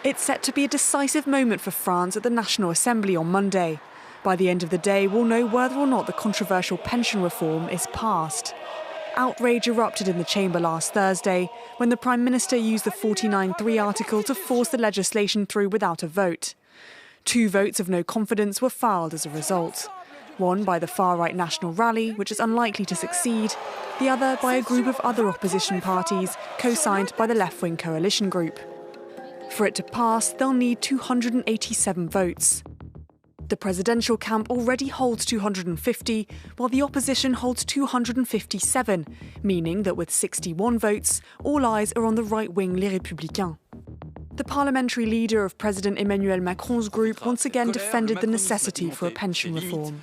It's set to be a decisive moment for France at the National Assembly on Monday. By the end of the day, we'll know whether or not the controversial pension reform is passed. Outrage erupted in the chamber last Thursday when the Prime Minister used the 49.3 article to force the legislation through without a vote. 2 votes of no confidence were filed as a result. One by the far-right National Rally, which is unlikely to succeed, the other by a group of other opposition parties, co-signed by the left-wing coalition group. For it to pass, they'll need 287 votes. The presidential camp already holds 250, while the opposition holds 257, meaning that with 61 votes, all eyes are on the right-wing Les Républicains. The parliamentary leader of President Emmanuel Macron's group once again defended the necessity for a pension reform.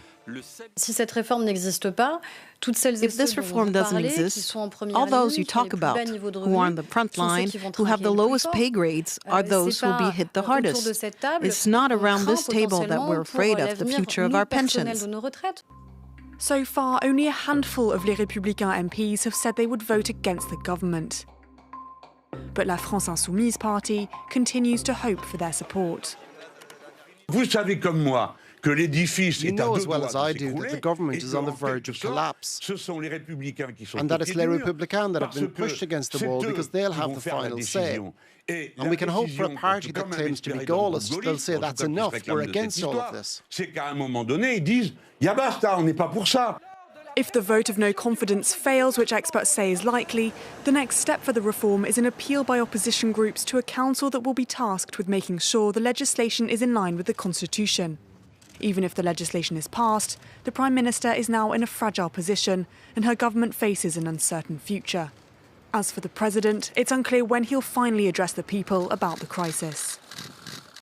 Si cette réforme n'existe pas, toutes celles et If this reform doesn't exist, all those you talk about, who are on the front line, who have the lowest pay grades, are those who will be hit the hardest. It's not around this table that we're afraid of the future of our pensions. So far, only a handful of Les Républicains MPs have said they would vote against the government. But La France Insoumise party continues to hope for their support. Vous savez comme moi que l'édifice You know as well as I do that the government is on the verge of collapse, and that it's Les Républicains that have been pushed against the wall because they'll have the final say. And we can hope for a party that claims to be goalless, they'll say that's enough, we're against all of this. C'est qu'à un moment donné, ils disent « Ya basta, on n'est pas pour ça ». If the vote of no confidence fails, which experts say is likely, the next step for the reform is an appeal by opposition groups to a council that will be tasked with making sure the legislation is in line with the constitution. Even if the legislation is passed, the Prime Minister is now in a fragile position and her government faces an uncertain future. As for the President, it's unclear when he'll finally address the people about the crisis.